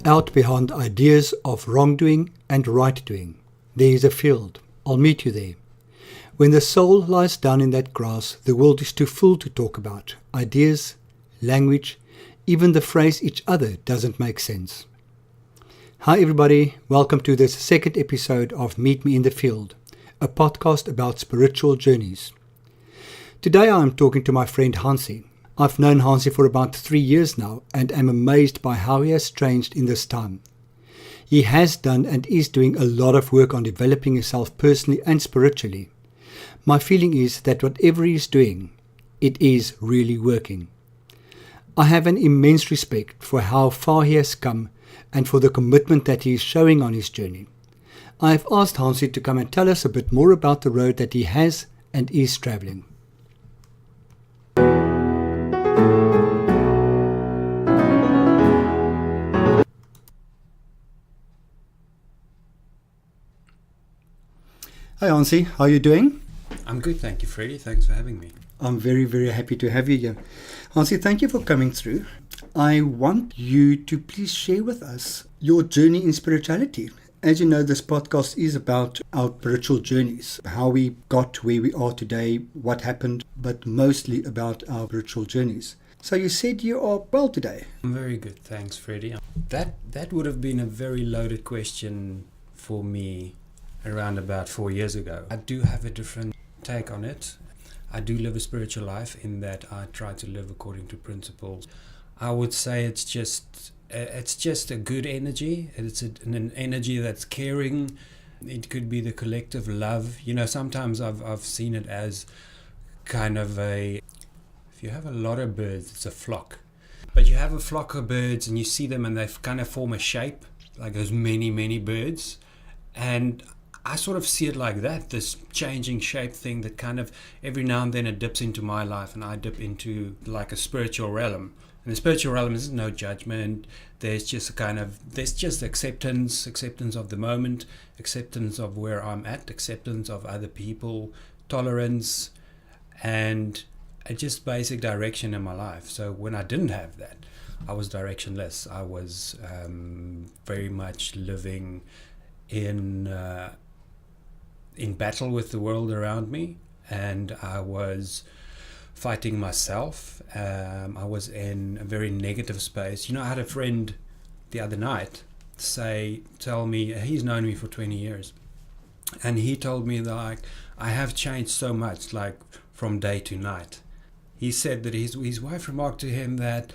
Out beyond ideas of wrongdoing and right doing, there is a field. I'll meet you there. When the soul lies down in that grass, the world is too full to talk about. Ideas, language, even the phrase each other doesn't make sense. Hi everybody, welcome to this second episode of Meet Me in the Field, a podcast about spiritual journeys. Today I am talking to my friend Hansi. I've known Hansi for about 3 years now and am amazed by how he has changed in this time. He has done and is doing a lot of work on developing himself personally and spiritually. My feeling is that whatever he is doing, it is really working. I have an immense respect for how far he has come and for the commitment that he is showing on his journey. I have asked Hansi to come and tell us a bit more about the road that he has and is traveling. Hi Hansi, how are you doing? I'm good, thank you, Freddie. Thanks for having me. I'm very, very happy to have you here. Hansi, thank you for coming through. I want you to please share with us your journey in spirituality. As you know, this podcast is about our spiritual journeys, how we got where we are today, what happened, but mostly about our spiritual journeys. So you said you are well today. I'm very good, thanks, Freddie. That would have been a very loaded question for me around about 4 years ago. I do have a different take on it. I do live a spiritual life in that I try to live according to principles. I would say it's just a good energy. It's an energy that's caring. It could be the collective love. You know, sometimes I've seen it as kind of if you have a lot of birds, it's a flock. But you have a flock of birds and you see them and they kind of form a shape, like those many birds. And I sort of see it like that, this changing shape thing that kind of every now and then it dips into my life and I dip into like a spiritual realm. And the spiritual realm is no judgment. There's just acceptance of the moment, acceptance of where I'm at, acceptance of other people, tolerance, and a just basic direction in my life. So when I didn't have that, I was directionless. I was very much living in battle with the world around me, and I was fighting myself. I was in a very negative space. You know, I had a friend the other night tell me, he's known me for 20 years, and he told me that like I have changed so much, like from day to night. He said that his wife remarked to him that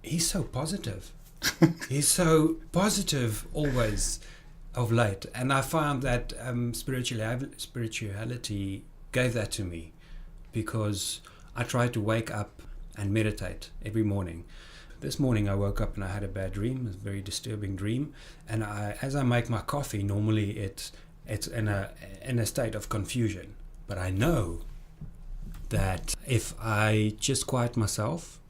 he's so positive. He's so positive always of late, and I found that spirituality gave that to me, because I try to wake up and meditate every morning. This morning I woke up and I had a bad dream, a very disturbing dream, and as I make my coffee, normally it's in a state of confusion, but I know that if I just quiet myself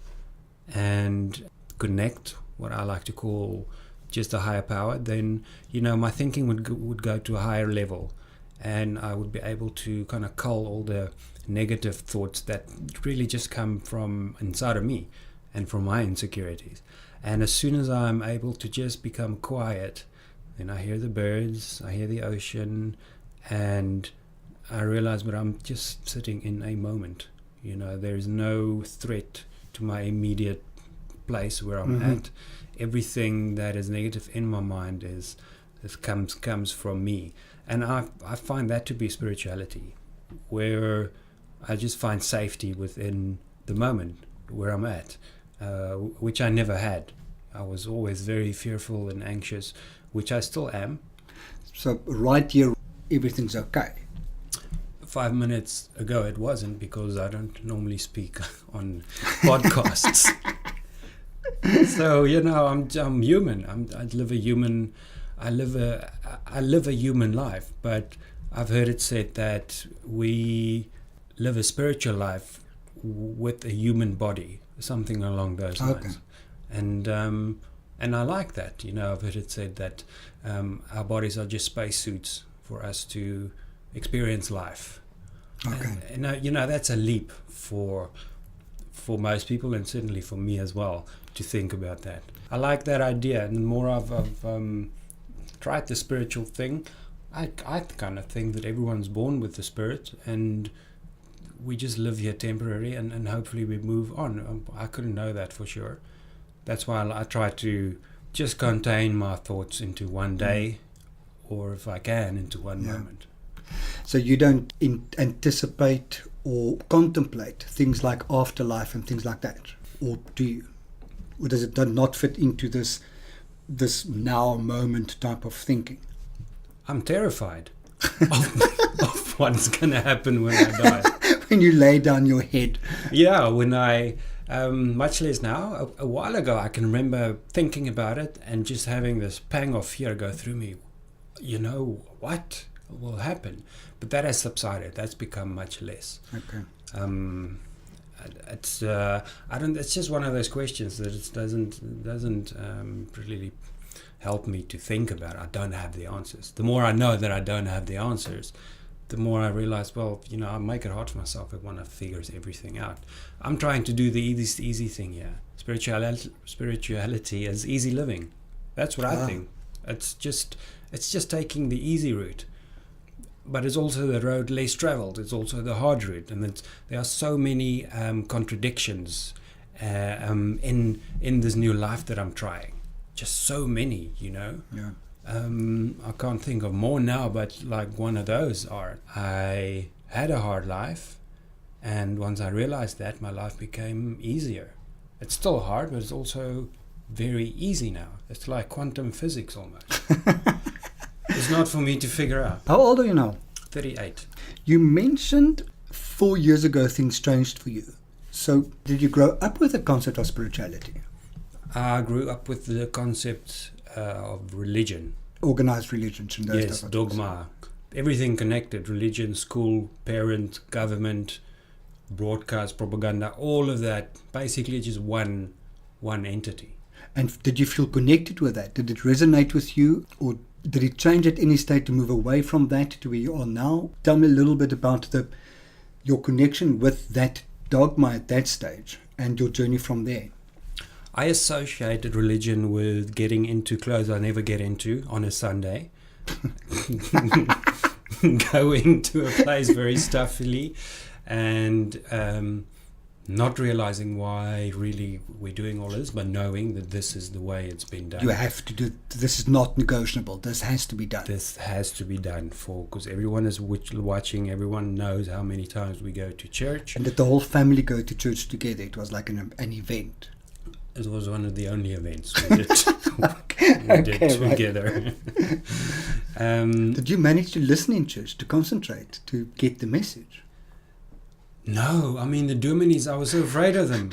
and connect, what I like to call just a higher power, then, you know, my thinking would go to a higher level, and I would be able to kind of cull all the negative thoughts that really just come from inside of me and from my insecurities. And as soon as I'm able to just become quiet, then I hear the birds, I hear the ocean, and I realize that I'm just sitting in a moment. You know, there's no threat to my immediate place where I'm at. Everything that is negative in my mind comes from me, and I find that to be spirituality, where I just find safety within the moment where I'm at, which I never had. I was always very fearful and anxious, which I still am. So right here, everything's okay. 5 minutes ago it wasn't, because I don't normally speak on podcasts. So, you know, I'm human. I live a human life, but I've heard it said that we live a spiritual life with a human body, something along those lines. And I like that. You know, I've heard it said that our bodies are just spacesuits for us to experience life. And you know, that's a leap for for most people, and certainly for me as well, to think about that. I like that idea, and the more I've tried the spiritual thing, I kind of think that everyone's born with the spirit, and we just live here temporary, and hopefully we move on. I couldn't know that for sure. That's why I try to just contain my thoughts into one day, or if I can, into one moment. So you don't anticipate or contemplate things like afterlife and things like that, or do you? Or does it not fit into this now moment type of thinking? I'm terrified of what's going to happen when I die. When you lay down your head. Yeah, when I, much less now, a while ago, I can remember thinking about it and just having this pang of fear go through me. You know, what will happen? But that has subsided. That's become much less. Okay. It's it's just one of those questions that it doesn't really help me to think about. I don't have the answers. The more I know that I don't have the answers, the more I realize, well, I make it hard for myself if one figures everything out. I'm trying to do the easy thing here. Spirituality is easy living. That's what I think. It's just taking the easy route. But it's also the road less traveled. It's also the hard route, and there are so many contradictions in this new life that I'm trying. Just so many, Yeah. I can't think of more now, but like one of those are, I had a hard life, and once I realized that, my life became easier. It's still hard, but it's also very easy now. It's like quantum physics almost. It's not for me to figure out. How old are you now? 38. You mentioned 4 years ago things changed for you. So did you grow up with the concept of spirituality? I grew up with the concept of religion. Organized religions and those Yes, type of dogma. Everything connected. Religion, school, parent, government, broadcast, propaganda, all of that. Basically just one entity. And did you feel connected with that? Did it resonate with you? Or did it change at any stage to move away from that to where you are now? Tell me a little bit about your connection with that dogma at that stage and your journey from there. I associated religion with getting into clothes I never get into on a Sunday. Going to a place very stuffily and not realizing why really we're doing all this, but knowing that this is the way it's been done. You have to do. This is not negotiable. This has to be done. This has to be done because everyone is watching. Everyone knows how many times we go to church. And that the whole family go to church together. It was like an event. It was one of the only events we did, did together. Did you manage to listen in church, to concentrate, to get the message? No, I mean the Dominis, I was so afraid of them.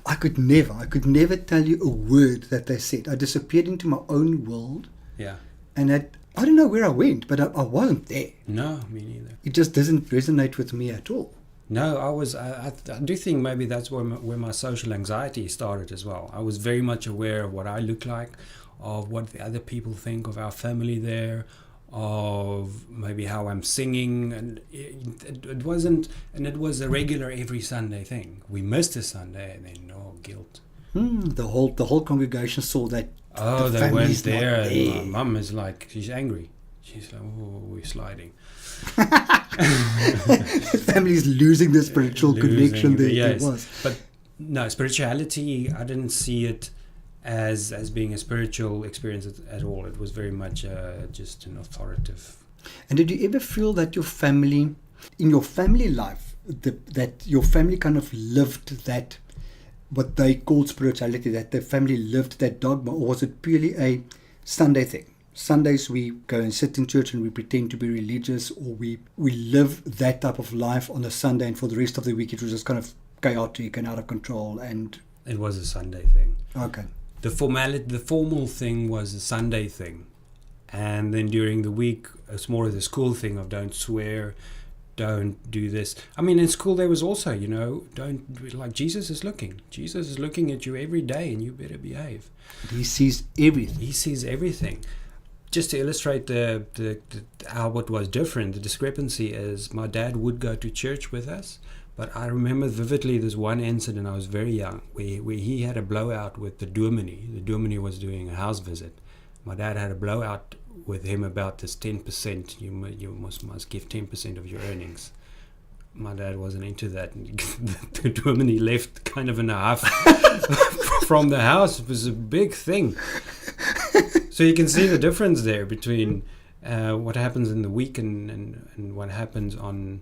I could never tell you a word that they said. I disappeared into my own world. Yeah. And I don't know where I went, but I wasn't there. No, me neither. It just doesn't resonate with me at all. No, I do think maybe that's where my social anxiety started as well. I was very much aware of what I look like, of what the other people think of our family there, of maybe how I'm singing, and it wasn't, and it was a regular every Sunday thing. We missed a Sunday, and then guilt. The whole congregation saw that. Oh, they weren't there. And my mum is like, she's angry. She's like, oh, we're sliding. The family's losing the spiritual connection there was. But no, spirituality, I didn't see it as being a spiritual experience at all. It was very much just an authoritative. And did you ever feel that your family, in your family life, that your family kind of lived that, what they called spirituality, that the family lived that dogma, or was it purely a Sunday thing? Sundays we go and sit in church and we pretend to be religious, or we live that type of life on a Sunday, and for the rest of the week it was just kind of chaotic and out of control. And it was a Sunday thing. Okay. The formal thing was a Sunday thing, and then during the week it's more of the school thing of don't swear, don't do this. I mean, in school there was also, don't, like, Jesus is looking at you every day and you better behave. He sees everything. Just to illustrate how what was different, the discrepancy is my dad would go to church with us, But I remember vividly this one incident. I was very young, where he had a blowout with the dominee. The dominee was doing a house visit. My dad had a blowout with him about this 10%. You must give 10% of your earnings. My dad wasn't into that. The dominee left kind of in a huff from the house. It was a big thing. So you can see the difference there between what happens in the week and what happens on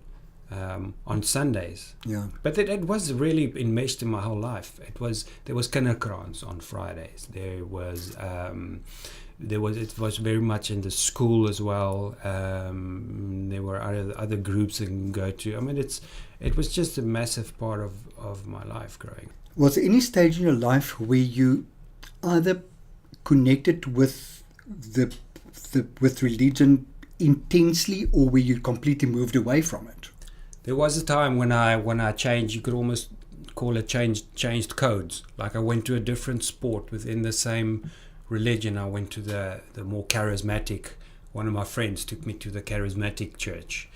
Sundays. Yeah. But it was really enmeshed in my whole life. There was kinderkrans on Fridays. It was very much in the school as well. There were other groups that you can go to. I mean, it was just a massive part of my life growing up. Was there any stage in your life where you either connected with with religion intensely, or where you completely moved away from it? There was a time when I changed. You could almost call it changed codes. Like I went to a different sport within the same religion. I went to the more charismatic. One of my friends took me to the charismatic church.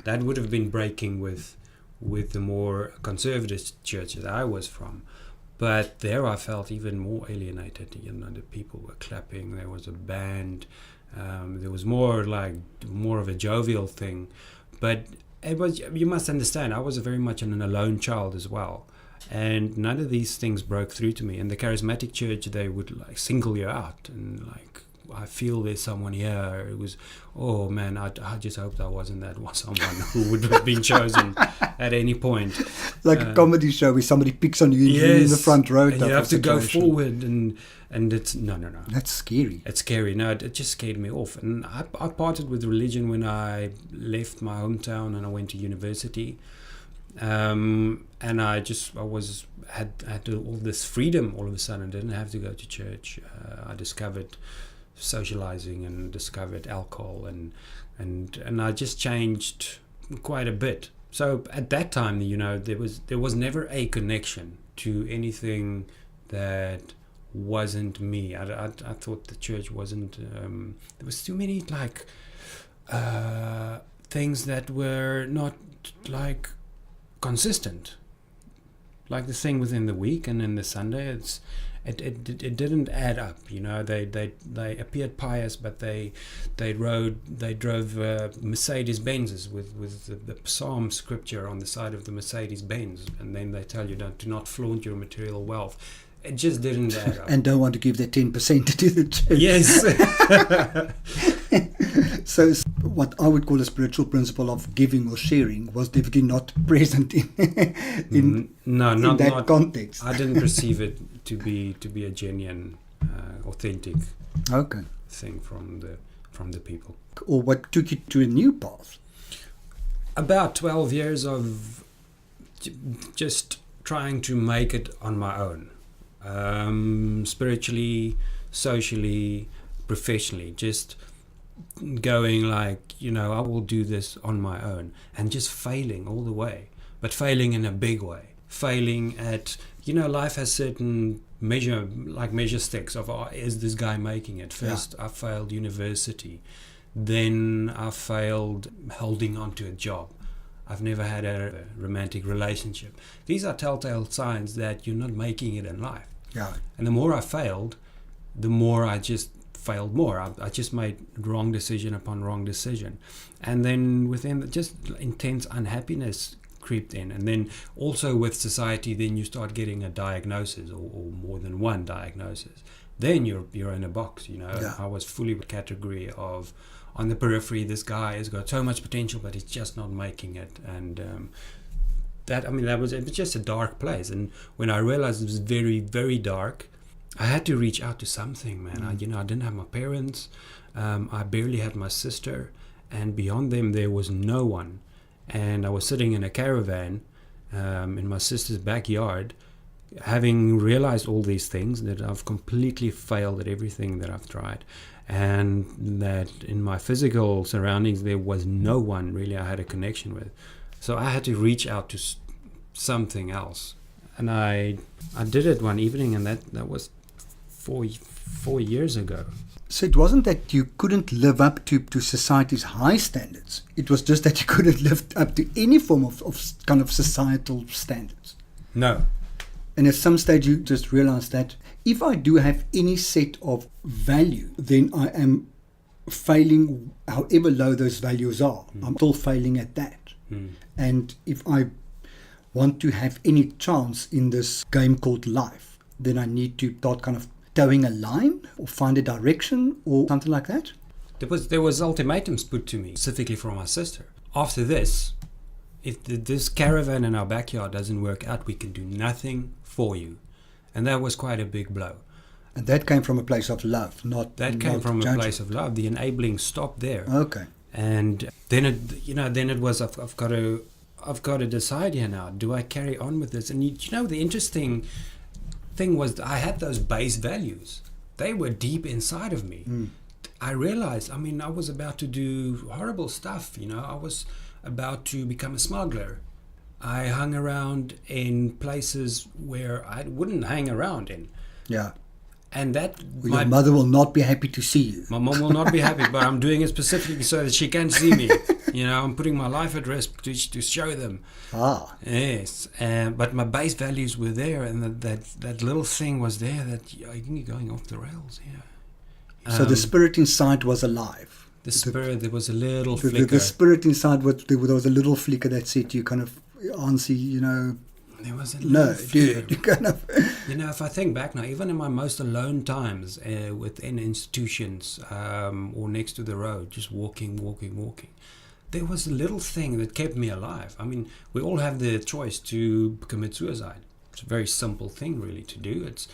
That would have been breaking with the more conservative church that I was from. But there I felt even more alienated. You know, the people were clapping. There was a band. There was more of a jovial thing. But it was, you must understand, I was very much an alone child as well. And none of these things broke through to me. In the charismatic church, they would like single you out and like, I feel there's someone here. It was, oh man, I just hoped I wasn't that someone who would have been chosen at any point. Like a comedy show where somebody picks on you in the front row. And you have to go forward and it's, no. That's scary. It's scary. No, it just scared me off. And I parted with religion when I left my hometown and I went to university. And I had all this freedom all of a sudden. I didn't have to go to church. I discovered socializing and discovered alcohol and I just changed quite a bit. So at that time, you know, there was never a connection to anything that wasn't me. I thought the church wasn't. There was too many like things that were not like consistent. Like the thing within the week and in the Sunday, it didn't add up. You know, they appeared pious, but they drove Mercedes Benzes with the Psalm scripture on the side of the Mercedes Benz, and then they tell you do not flaunt your material wealth. It just didn't add up. And don't want to give their 10% to the church. Yes. So what I would call a spiritual principle of giving or sharing was definitely not present in that context. I didn't perceive it to be a genuine, authentic thing from the people. Or what took you to a new path? About 12 years of just trying to make it on my own. Spiritually, socially, professionally, just going like, you know, I will do this on my own, and just failing all the way, but failing in a big way. Failing at, you know, life has certain measure sticks of, is this guy making it? First, I failed university. Then I failed holding on to a job. I've never had a romantic relationship. These are telltale signs that you're not making it in life. Yeah. And the more I failed, the more I just failed more. I just made wrong decision upon wrong decision. And then within just intense unhappiness creeped in. And then also with society, then you start getting a diagnosis or more than one diagnosis. Then you're in a box, you know. Yeah. I was fully with category of, on the periphery, this guy has got so much potential, but he's just not making it. And it was just a dark place. And when I realized it was very, very dark, I had to reach out to something, man. I didn't have my parents. I barely had my sister. And beyond them, there was no one. And I was sitting in a caravan in my sister's backyard, having realized all these things, that I've completely failed at everything that I've tried. And that in my physical surroundings, there was no one really I had a connection with. So I had to reach out to something else. And I did it one evening, and that was 4 years ago. So it wasn't that you couldn't live up to society's high standards. It was just that you couldn't live up to any form of kind of societal standards. No. And at some stage you just realize that if I do have any set of value, then I am failing however low those values are. I'm still failing at that. And if I want to have any chance in this game called life, then I need to start kind of towing a line or find a direction or something like that. There was ultimatums put to me, specifically from my sister. After this, if this caravan in our backyard doesn't work out, we can do nothing for you. And that was quite a big blow. And that came from a place of love, not that came not from judgment. a place of love. The enabling stopped there. Okay. And then it was I've got to decide here now. Do I carry on with this? And the interesting thing was I had those base values. They were deep inside of me. I realized, I was about to do horrible stuff. I was about to become a smuggler. I hung around in places where I wouldn't hang around in. Yeah. And that your mother will not be happy to see you. My mom will not be happy, but I'm doing it specifically so that she can see me. I'm putting my life at risk to show them. Ah. Yes. But my base values were there, and that little thing was there that you're going off the rails here. So the spirit inside was alive. The spirit, there was a little flicker. The spirit inside, there was a little flicker that said you kind of answer, There was a no, flicker. dude, you kind of... if I think back now, even in my most alone times within institutions or next to the road, just walking, there was a little thing that kept me alive. We all have the choice to commit suicide. It's a very simple thing, really, to do. It's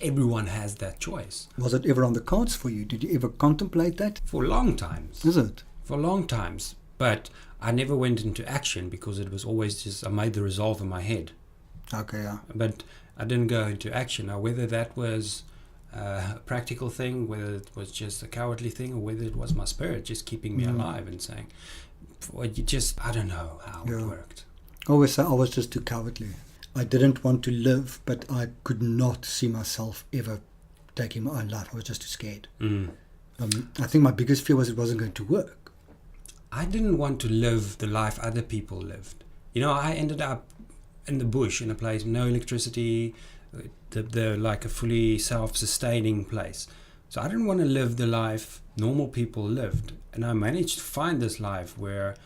everyone has that choice. Was it ever on the cards for you? Did you ever contemplate that? For long times. Is it? For long times. But I never went into action because it was always just, I made the resolve in my head. Okay, yeah. But I didn't go into action. Now, whether that was a practical thing, whether it was just a cowardly thing, or whether it was my spirit just keeping me alive and saying, I don't know how it worked. I always say I was just too cowardly. I didn't want to live, but I could not see myself ever taking my own life. I was just too scared. I think my biggest fear was it wasn't going to work. I didn't want to live the life other people lived. I ended up in the bush, in a place, no electricity, they're like a fully self-sustaining place. So I didn't want to live the life normal people lived. And I managed to find this life where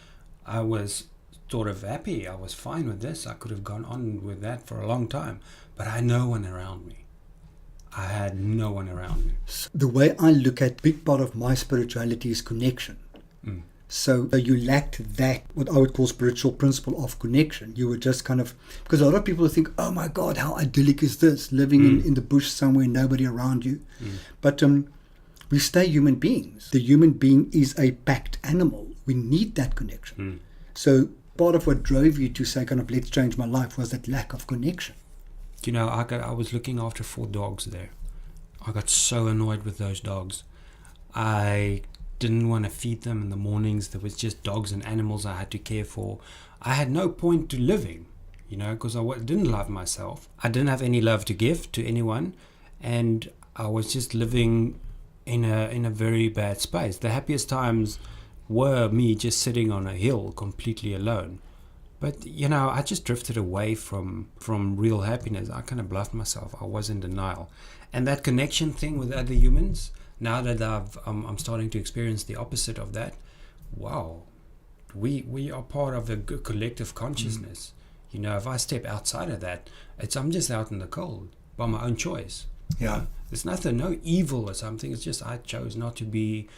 I was sort of happy. I was fine with this. I could have gone on with that for a long time. But I had no one around me. I had no one around me. The way I look at big part of my spirituality is connection. So you lacked that, what I would call spiritual principle of connection. You were just kind of, because a lot of people think, oh my God, how idyllic is this, living in the bush somewhere, nobody around you. But we stay human beings. The human being is a packed animal. We need that connection. So part of what drove you to say, kind of, let's change my life was that lack of connection. I was looking after 4 dogs there. I got so annoyed with those dogs. I didn't want to feed them in the mornings. There was just dogs and animals I had to care for. I had no point to living, because I didn't love myself. I didn't have any love to give to anyone, and I was just living in a very bad space. The happiest times were me just sitting on a hill completely alone. But I just drifted away from real happiness. I kind of bluffed myself. I was in denial. And that connection thing with other humans, now that I'm starting to experience the opposite of that, wow, we are part of a good collective consciousness. If I step outside of that, I'm just out in the cold by my own choice. Yeah. There's no evil or something. It's just I chose not to be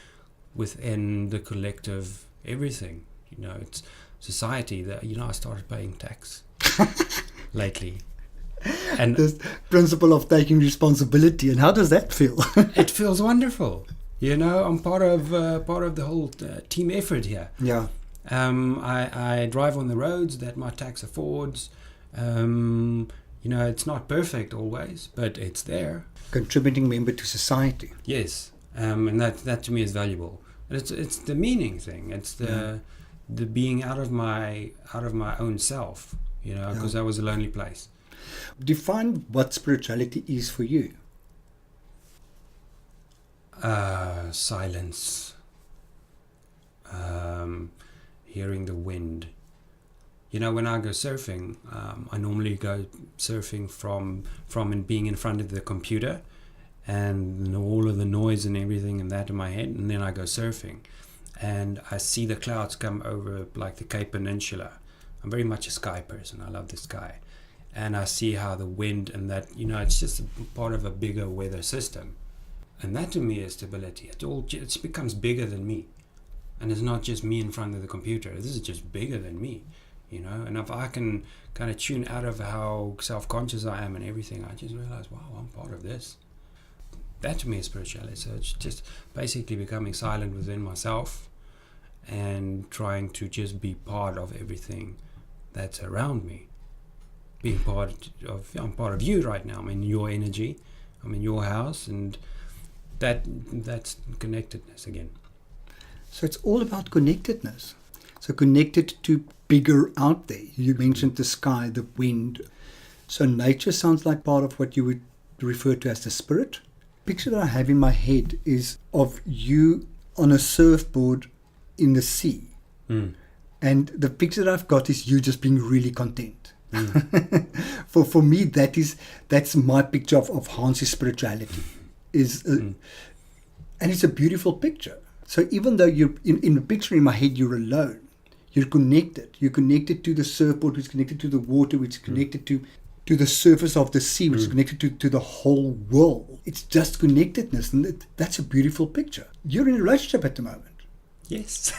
within the collective everything. It's society that, I started paying tax lately. And this principle of taking responsibility, and how does that feel? It feels wonderful. I'm part of the whole team effort here. Yeah. I drive on the roads that my tax affords. It's not perfect always, but it's there. Contributing member to society. Yes, and that to me is valuable. And it's the meaning thing. It's the being out of my own self. Because that was a lonely place. Define what spirituality is for you. Silence. Hearing the wind. When I go surfing, I normally go surfing from and being in front of the computer and all of the noise and everything and that in my head, and then I go surfing and I see the clouds come over like the Cape Peninsula. I'm very much a sky person. I love the sky. And I see how the wind and that, it's just a part of a bigger weather system. And that to me is stability. It becomes bigger than me. And it's not just me in front of the computer. This is just bigger than me, And if I can kind of tune out of how self-conscious I am and everything, I just realize, wow, I'm part of this. That to me is spirituality. So it's just basically becoming silent within myself and trying to just be part of everything that's around me. I'm part of you right now. I'm in your energy. I'm in your house, and that's connectedness again. So it's all about connectedness. So connected to bigger out there. You mentioned the sky, the wind. So nature sounds like part of what you would refer to as the spirit. The picture that I have in my head is of you on a surfboard in the sea. Mm. And the picture that I've got is you just being really content. Mm. For me, that's my picture of Hans's spirituality. And it's a beautiful picture. So even though you're in the picture in my head, you're alone, you're connected. You're connected to the surfboard, which is connected to the water, which is connected to the surface of the sea, which is connected to the whole world. It's just connectedness, and that's a beautiful picture. You're in a relationship at the moment. Yes.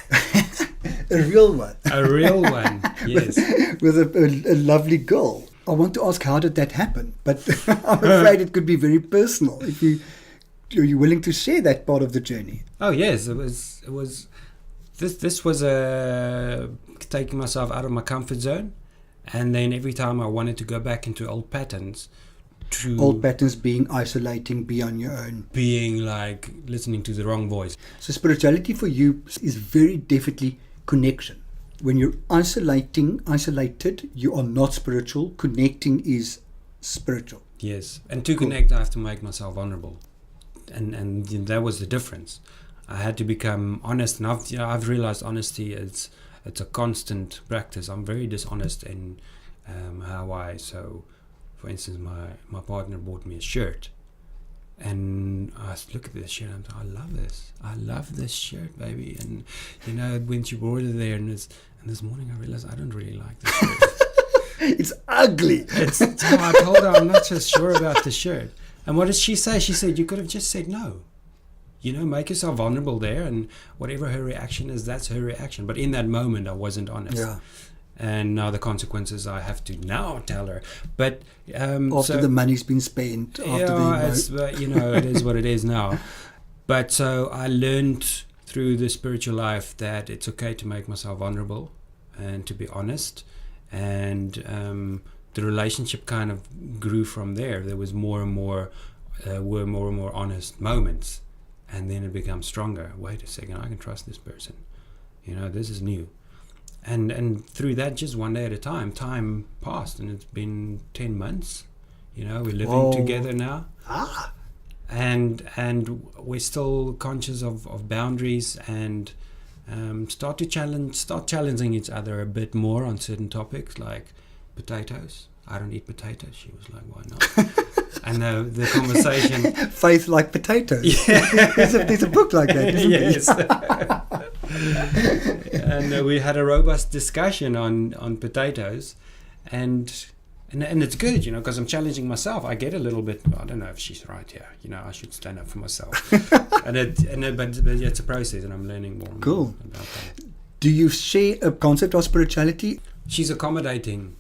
A real one. A real one, yes. with a lovely girl. I want to ask, how did that happen? But I'm afraid it could be very personal. If you're willing to share that part of the journey. Oh yes, it was. This was taking myself out of my comfort zone, and then every time I wanted to go back into old patterns. Old patterns being isolating, be on your own. Being like listening to the wrong voice. So spirituality for you is very definitely connection. When you're isolated, you are not spiritual. Connecting is spiritual. Yes, and to connect, I have to make myself vulnerable, and that was the difference. I had to become honest, and I've realized honesty it's a constant practice. I'm very dishonest in for instance, my partner bought me a shirt, and I look at this shirt and I love this. I love this shirt, baby. And when she brought it there, and this morning I realized I don't really like this shirt. It's ugly. I told her I'm not so sure about the shirt. And what did she say? She said, you could have just said no. Make yourself vulnerable there, and whatever her reaction is, that's her reaction. But in that moment, I wasn't honest. Yeah. And now the consequences I have to now tell her. But after the money's been spent, it is what it is now. But so I learned through the spiritual life that it's okay to make myself vulnerable and to be honest. And the relationship kind of grew from there. There was more and more honest moments, and then it becomes stronger. Wait a second, I can trust this person. This is new. And through that, just one day at a time passed, and it's been 10 months. We're living together now. And we're still conscious of boundaries, and start challenging each other a bit more on certain topics like potatoes. I don't eat potatoes. She was like, why not? And the conversation. Faith like potatoes. Yeah. There's a book like that, isn't yes. And we had a robust discussion on potatoes, and it's good, because I'm challenging myself. I get a little bit. I don't know if she's right here. I should stand up for myself. but it's a process, and I'm learning more. And cool. More about that. Do you share a concept of spirituality? She's accommodating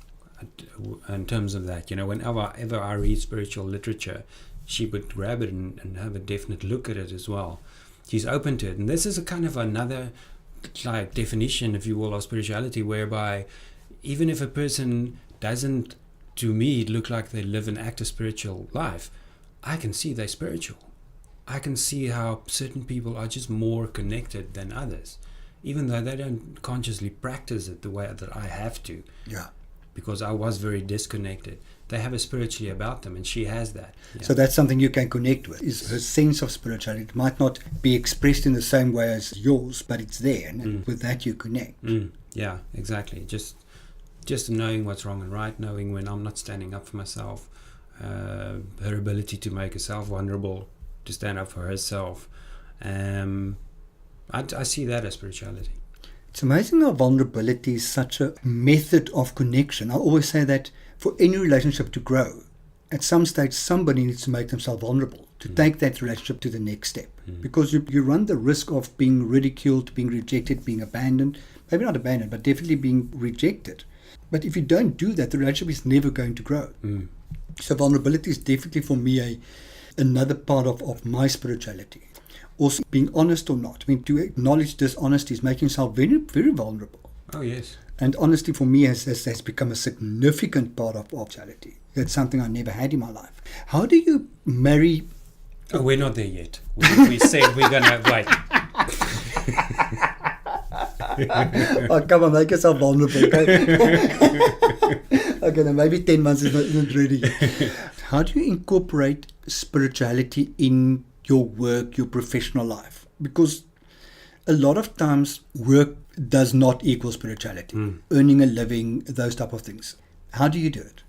in terms of that. Whenever I read spiritual literature, she would grab it and have a definite look at it as well. She's open to it, and this is a kind of another like definition, if you will, of spirituality, whereby even if a person doesn't, to me, look like they live an active spiritual life, I can see they're spiritual. I can see how certain people are just more connected than others, even though they don't consciously practice it the way that I have to. Yeah. Because I was very disconnected. they have a spirituality about them, and she has that. Yeah. So that's something you can connect with, is her sense of spirituality. It might not be expressed in the same way as yours, but it's there, and with that you connect. Yeah, exactly. Just knowing what's wrong and right, knowing when I'm not standing up for myself, her ability to make herself vulnerable, to stand up for herself. I see that as spirituality. It's amazing how vulnerability is such a method of connection. I always say that for any relationship to grow, at some stage somebody needs to make themselves vulnerable to take that relationship to the next step. Because you run the risk of being ridiculed, being rejected, being abandoned. Maybe not abandoned, but definitely being rejected. But if you don't do that, the relationship is never going to grow. So vulnerability is definitely for me another part of my spirituality. Also, being honest or not. I mean, to acknowledge dishonesty is making yourself very, very vulnerable. Oh, yes. And honesty for me has become a significant part of spirituality. That's something I never had in my life. How do you marry? Oh, we're not there yet. We said we're going to wait. Oh, come on, make yourself vulnerable. Okay, then maybe 10 months isn't ready yet. How do you incorporate spirituality in your work, your professional life? Because a lot of times work does not equal spirituality. Earning a living, those type of things. How do you do it?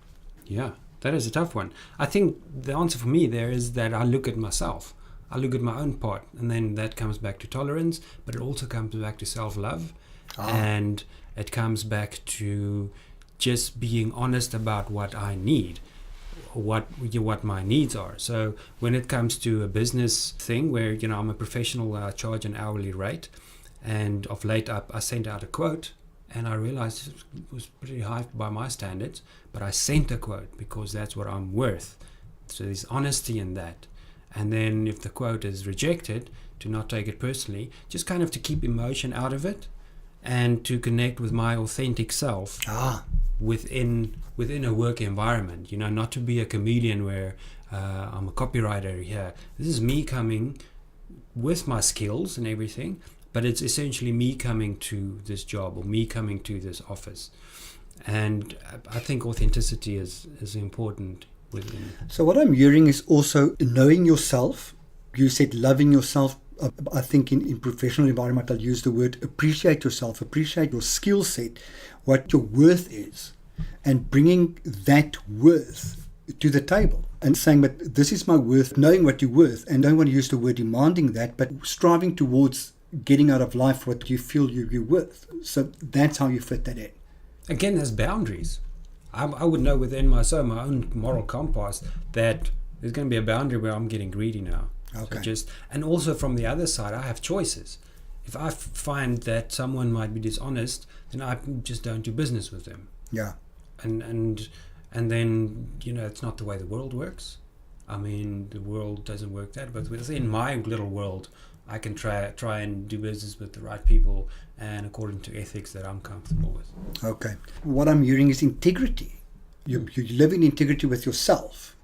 Yeah, that is a tough one. I think the answer for me there is that I look at myself. I look at my own part, and then that comes back to tolerance, but it also comes back to self-love, and it comes back to just being honest about what I need, what my needs are. So when it comes to a business thing where I'm a professional, I charge an hourly rate, and of late I sent out a quote, and I realized it was pretty high by my standards, but I sent a quote because that's what I'm worth. So there's honesty in that. And then if the quote is rejected, to not take it personally, just kind of to keep emotion out of it and to connect with my authentic self within a work environment. Not to be a chameleon where I'm a copywriter here. This is me coming with my skills and everything, but it's essentially me coming to this job or me coming to this office. And I think authenticity is important. So what I'm hearing is also knowing yourself. You said loving yourself. I think in professional environment, I'll use the word appreciate yourself, appreciate your skill set, what your worth is, and bringing that worth to the table and saying, but this is my worth, knowing what you're worth, and don't want to use the word demanding that, but striving towards getting out of life what you feel you're worth. So that's how you fit that in. Again, there's boundaries. I would know within myself, my own moral compass, that there's going to be a boundary where I'm getting greedy now. Okay. So and also from the other side, I have choices. If I find that someone might be dishonest, then I just don't do business with them. Yeah. And then it's not the way the world works. I mean, the world doesn't work that, but within my little world, I can try and do business with the right people and according to ethics that I'm comfortable with. Okay. What I'm hearing is integrity. You live in integrity with yourself,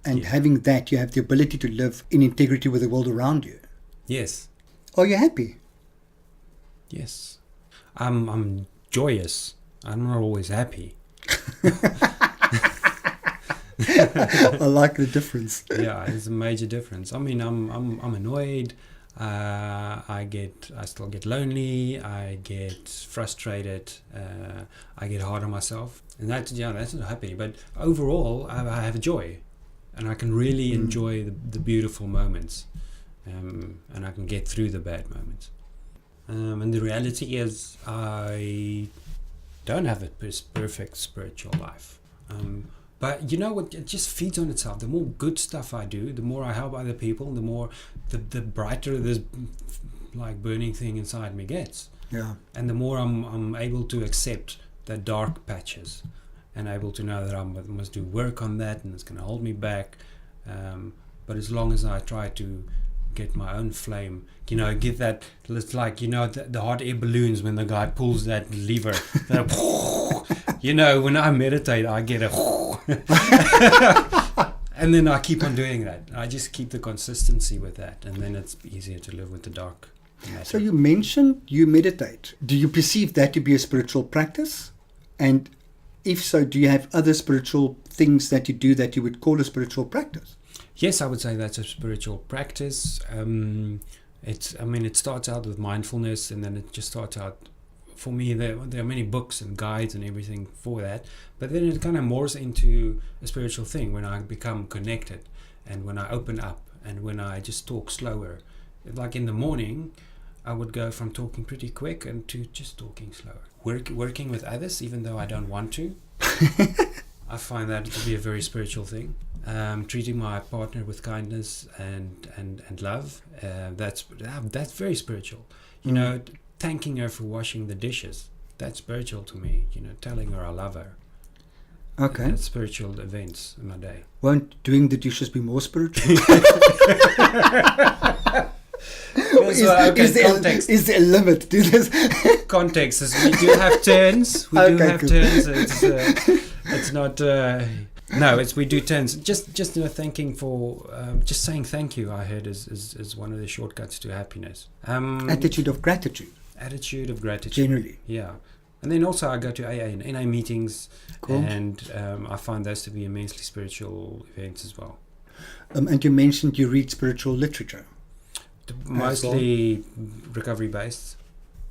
and having that, you have the ability to live in integrity with the world around you. Yes. Are you happy? Yes. I'm joyous. I'm not always happy. I like the difference. Yeah, it's a major difference. I mean, I'm annoyed. I still get lonely. I get frustrated. I get hard on myself, and that's not happy. But overall, I have joy, and I can really enjoy the beautiful moments, and I can get through the bad moments. And the reality is, I don't have a perfect spiritual life. But you know what? It just feeds on itself. The more good stuff I do, the more I help other people, the more, the brighter this like burning thing inside me gets. Yeah. And the more I'm able to accept the dark patches, and able to know that I must do work on that, and it's going to hold me back. But as long as I try to get my own flame, get that. It's like the hot air balloons when the guy pulls that lever. When I meditate, I get a. And then I keep on doing that. I just keep the consistency with that, and then it's easier to live with the dark matter. So you mentioned you meditate. Do you perceive that to be a spiritual practice? And If so, do you have other spiritual things that you do that you would call a spiritual practice? Yes, I would say that's a spiritual practice. It starts out with mindfulness, and then it just starts out. For me, there are many books and guides and everything for that, but then it kind of morphs into a spiritual thing when I become connected, and when I open up, and when I just talk slower. Like in the morning, I would go from talking pretty quick and to just talking slower. Working with others, even though I don't want to. I find that to be a very spiritual thing. Treating my partner with kindness and love, that's very spiritual. You know, thanking her for washing the dishes, that's spiritual to me. You know, telling her I love her. Okay. That's spiritual events in my day. Won't doing the dishes be more spiritual? Is there a limit to this? Context is we do have turns. Turns. It's not. No, we do turns. Just thanking for just saying thank you. I heard is one of the shortcuts to happiness. Attitude of gratitude. Attitude of gratitude. Generally. Yeah. And then also I go to AA and NA meetings, cool. And I find those to be immensely spiritual events as well. And you mentioned you read spiritual literature. Mostly recovery based,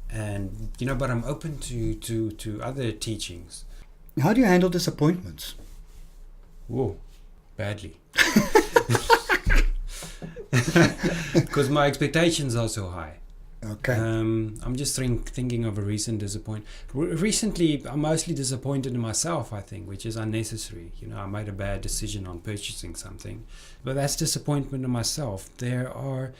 and but I'm open to other teachings. How do you handle disappointments? Whoa, badly. Because my expectations are so high. Okay. I'm just thinking of a recent disappointment. Recently, I'm mostly disappointed in myself, I think, which is unnecessary. I made a bad decision on purchasing something, but that's disappointment in myself. There are,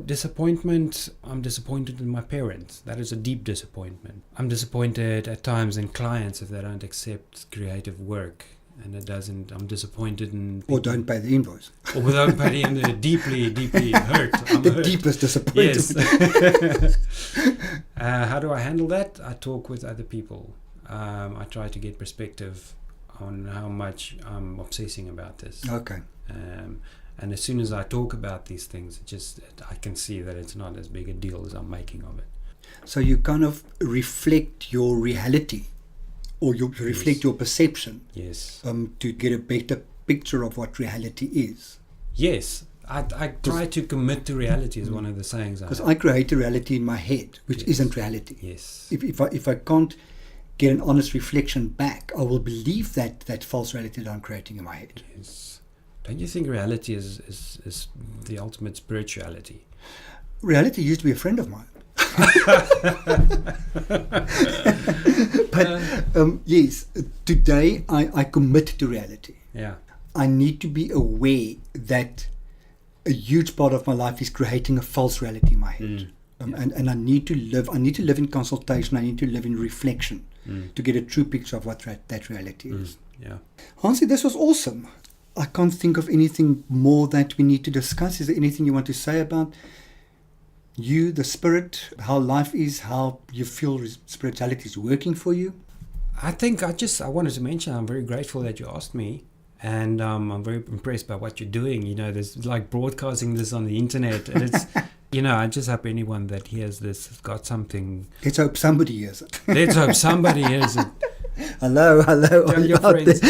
disappointment. I'm disappointed in my parents. That is a deep disappointment. I'm disappointed at times in clients if they don't accept creative work. And it doesn't. I'm disappointed in. Or don't pay the invoice. Or don't pay the invoice. Deeply hurt. I'm the hurt. Deepest disappointment. Yes. How do I handle that? I talk with other people. I try to get perspective on how much I'm obsessing about this. Okay. And as soon as I talk about these things, I can see that it's not as big a deal as I'm making of it. So you kind of reflect your reality. Or you reflect your perception. Yes. To get a better picture of what reality is. Yes. I try to commit to reality is one of the sayings. Because I create a reality in my head, which isn't reality. Yes. If I can't get an honest reflection back, I will believe that false reality that I'm creating in my head. Yes. Don't you think reality is the ultimate spirituality? Reality used to be a friend of mine. But yes, today I commit to reality. Yeah. I need to be aware that a huge part of my life is creating a false reality in my head. And I need to live in consultation. I need to live in reflection to get a true picture of what that reality is. Yeah. Hansie, this was awesome. I can't think of anything more that we need to discuss. Is there anything you want to say about you, the spirit, how life is, how you feel spirituality is working for you? I think I wanted to mention I'm very grateful that you asked me, and I'm very impressed by what you're doing. There's like broadcasting this on the internet, and it's I just hope anyone that hears this has got something. Let's hope somebody hears it. Let's hope somebody hears it. Hello. Tell your friends.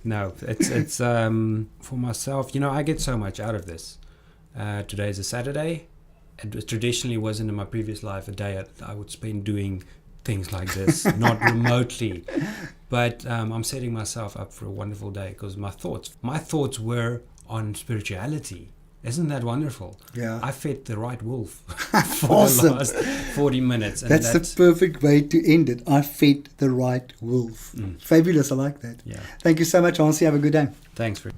No, it's for myself. I get so much out of this. Today is a Saturday. It traditionally wasn't in my previous life a day I would spend doing things like this, not remotely. But I'm setting myself up for a wonderful day because my thoughts were on spirituality. Isn't that wonderful? Yeah. I fed the right wolf for Awesome. the last 40 minutes. And that's the perfect way to end it. I fed the right wolf. Fabulous. I like that. Yeah. Thank you so much, Hansie. Have a good day. Thanks for.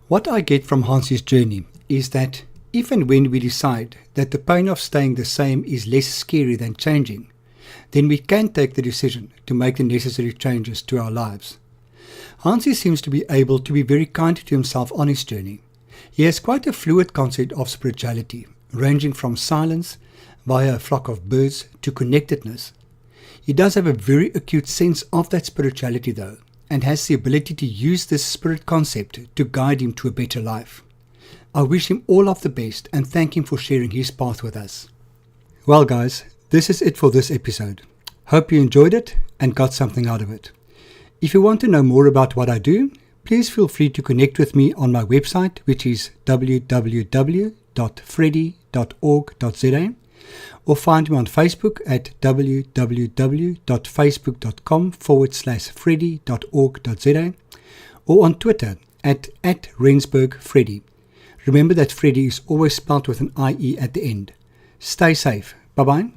What I get from Hansie's journey is that if and when we decide that the pain of staying the same is less scary than changing, then we can take the decision to make the necessary changes to our lives. Hansie seems to be able to be very kind to himself on his journey. He has quite a fluid concept of spirituality, ranging from silence via a flock of birds to connectedness. He does have a very acute sense of that spirituality though, and has the ability to use this spirit concept to guide him to a better life. I wish him all of the best and thank him for sharing his path with us. Well guys, This is it for this episode. Hope you enjoyed it and got something out of it. If you want to know more about what I do, please feel free to connect with me on my website, which is www.freddy.org.za, or find me on Facebook at www.facebook.com/freddy.org.za, or on Twitter at @RensburgFreddy. Remember that Freddy is always spelled with an IE at the end. Stay safe. Bye-bye.